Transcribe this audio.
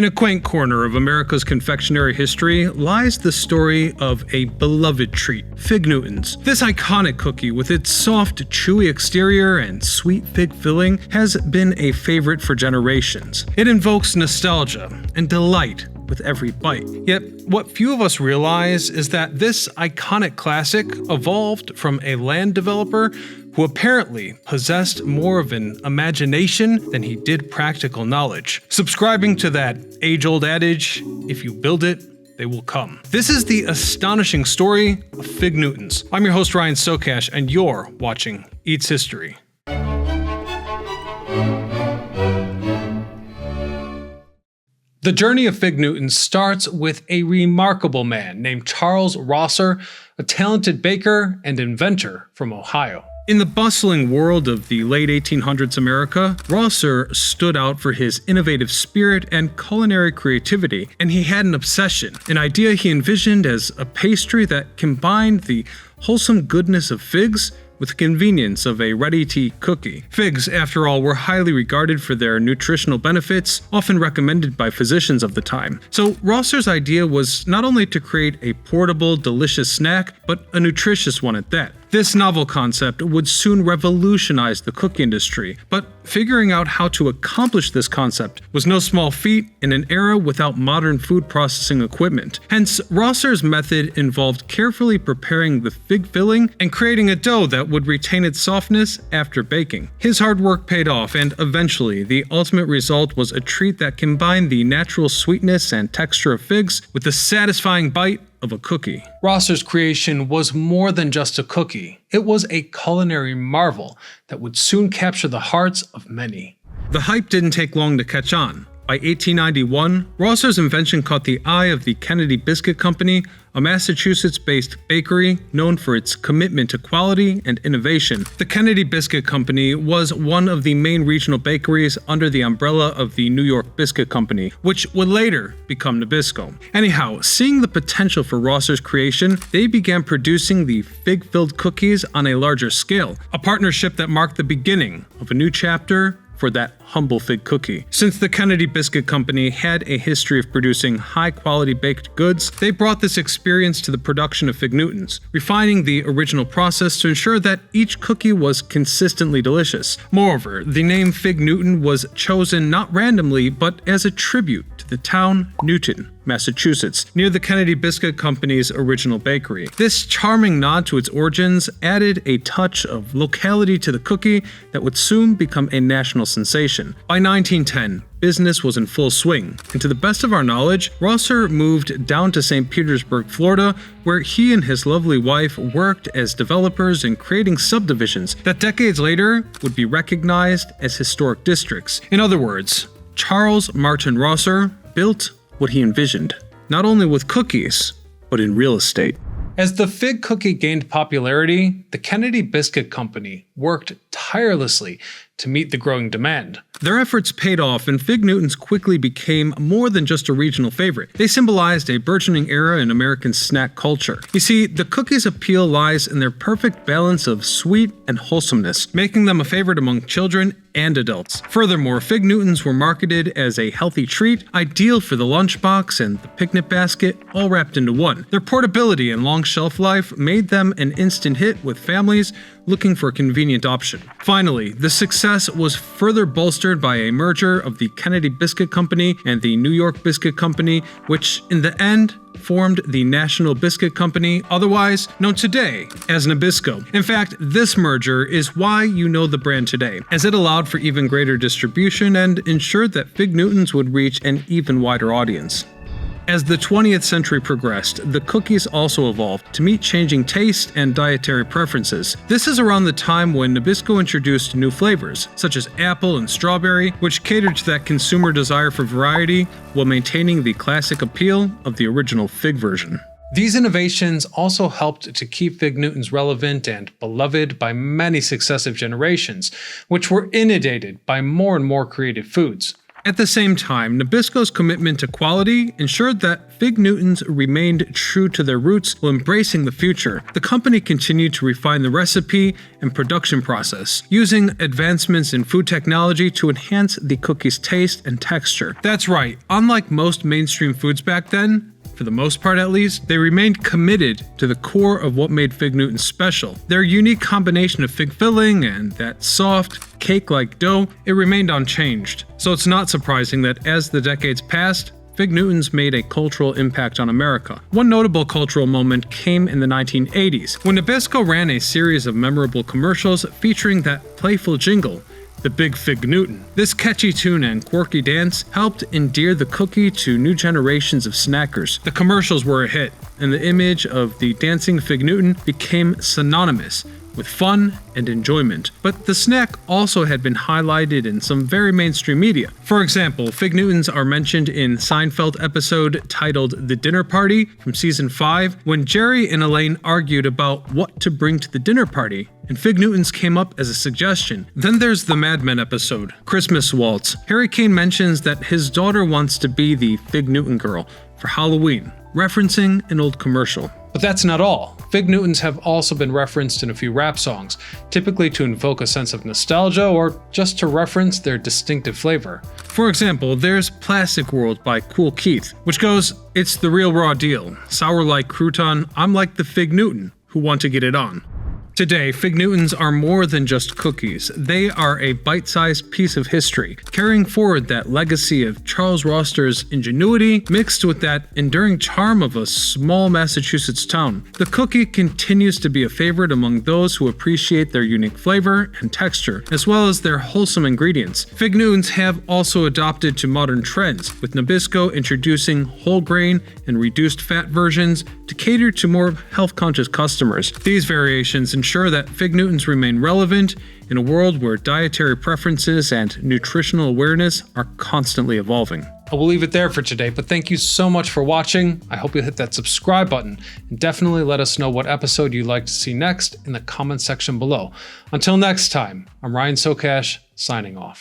In a quaint corner of America's confectionery history lies the story of a beloved treat, Fig Newtons. This iconic cookie, with its soft, chewy exterior and sweet fig filling, has been a favorite for generations. It invokes nostalgia and delight with every bite. Yet, what few of us realize is that this iconic classic evolved from a land developer who apparently possessed more of an imagination than he did practical knowledge, subscribing to that age-old adage, if you build it, they will come. This is the astonishing story of Fig Newtons. I'm your host Ryan Socash, and you're watching Eats History. The journey of Fig Newtons starts with a remarkable man named Charles Rosser, a talented baker and inventor from Ohio. In the bustling world of the late 1800s America, Rosser stood out for his innovative spirit and culinary creativity, and he had an obsession, an idea he envisioned as a pastry that combined the wholesome goodness of figs with the convenience of a ready-to-eat cookie. Figs, after all, were highly regarded for their nutritional benefits, often recommended by physicians of the time. So Rosser's idea was not only to create a portable, delicious snack, but a nutritious one at that. This novel concept would soon revolutionize the cookie industry, but figuring out how to accomplish this concept was no small feat in an era without modern food processing equipment. Hence, Rosser's method involved carefully preparing the fig filling and creating a dough that would retain its softness after baking. His hard work paid off, and eventually, the ultimate result was a treat that combined the natural sweetness and texture of figs with the satisfying bite of a cookie. Rosser's creation was more than just a cookie. It was a culinary marvel that would soon capture the hearts of many. The hype didn't take long to catch on. By 1891, Rosser's invention caught the eye of the Kennedy Biscuit Company, a Massachusetts-based bakery known for its commitment to quality and innovation. The Kennedy Biscuit Company was one of the main regional bakeries under the umbrella of the New York Biscuit Company, which would later become Nabisco. Anyhow, seeing the potential for Rosser's creation, they began producing the fig-filled cookies on a larger scale, a partnership that marked the beginning of a new chapter for that humble fig cookie. Since the Kennedy Biscuit Company had a history of producing high-quality baked goods, they brought this experience to the production of Fig Newtons, refining the original process to ensure that each cookie was consistently delicious. Moreover, the name Fig Newton was chosen not randomly, but as a tribute to the town Newton, Massachusetts, near the Kennedy Biscuit Company's original bakery. This charming nod to its origins added a touch of locality to the cookie that would soon become a national sensation. By 1910, business was in full swing, and to the best of our knowledge, Rosser moved down to St. Petersburg, Florida, where he and his lovely wife worked as developers in creating subdivisions that decades later would be recognized as historic districts. In other words, Charles Martin Rosser built what he envisioned, not only with cookies, but in real estate. As the fig cookie gained popularity, the Kennedy Biscuit Company worked tirelessly to meet the growing demand. Their efforts paid off, and Fig Newtons quickly became more than just a regional favorite. They symbolized a burgeoning era in American snack culture. You see, the cookies' appeal lies in their perfect balance of sweet and wholesomeness, making them a favorite among children and adults. Furthermore, Fig Newtons were marketed as a healthy treat, ideal for the lunchbox and the picnic basket, all wrapped into one. Their portability and long shelf life made them an instant hit with families looking for a convenient option. Finally, the success was further bolstered by a merger of the Kennedy Biscuit Company and the New York Biscuit Company, which in the end formed the National Biscuit Company, otherwise known today as Nabisco. In fact, this merger is why you know the brand today, as it allowed for even greater distribution and ensured that Fig Newtons would reach an even wider audience. As the 20th century progressed, the cookies also evolved to meet changing taste and dietary preferences. This is around the time when Nabisco introduced new flavors, such as apple and strawberry, which catered to that consumer desire for variety while maintaining the classic appeal of the original fig version. These innovations also helped to keep Fig Newtons relevant and beloved by many successive generations, which were inundated by more and more creative foods. At the same time, Nabisco's commitment to quality ensured that Fig Newtons remained true to their roots while embracing the future. The company continued to refine the recipe and production process, using advancements in food technology to enhance the cookie's taste and texture. That's right, unlike most mainstream foods back then, for the most part at least, they remained committed to the core of what made Fig Newtons special. Their unique combination of fig filling and that soft, cake-like dough, it remained unchanged. So it's not surprising that as the decades passed, Fig Newtons made a cultural impact on America. One notable cultural moment came in the 1980s, when Nabisco ran a series of memorable commercials featuring that playful jingle, "The Big Fig Newton." This catchy tune and quirky dance helped endear the cookie to new generations of snackers. The commercials were a hit, and the image of the dancing Fig Newton became synonymous with fun and enjoyment. But the snack also had been highlighted in some very mainstream media. For example, Fig Newtons are mentioned in Seinfeld episode titled The Dinner Party from season 5, when Jerry and Elaine argued about what to bring to the dinner party, and Fig Newtons came up as a suggestion. Then there's the Mad Men episode, Christmas Waltz. Harry Kane mentions that his daughter wants to be the Fig Newton girl for Halloween, referencing an old commercial. But that's not all. Fig Newtons have also been referenced in a few rap songs, typically to invoke a sense of nostalgia or just to reference their distinctive flavor. For example, there's Plastic World by Kool Keith, which goes, "It's the real raw deal. Sour like crouton, I'm like the Fig Newton, who want to get it on." Today, Fig Newtons are more than just cookies. They are a bite-sized piece of history, carrying forward that legacy of Charles Roster's ingenuity mixed with that enduring charm of a small Massachusetts town. The cookie continues to be a favorite among those who appreciate their unique flavor and texture, as well as their wholesome ingredients. Fig Newtons have also adopted to modern trends, with Nabisco introducing whole grain and reduced fat versions to cater to more health-conscious customers. These variations ensure that Fig Newtons remain relevant in a world where dietary preferences and nutritional awareness are constantly evolving. I will leave it there for today, but thank you so much for watching. I hope you'll hit that subscribe button and definitely let us know what episode you'd like to see next in the comment section below. Until next time, I'm Ryan Socash, signing off.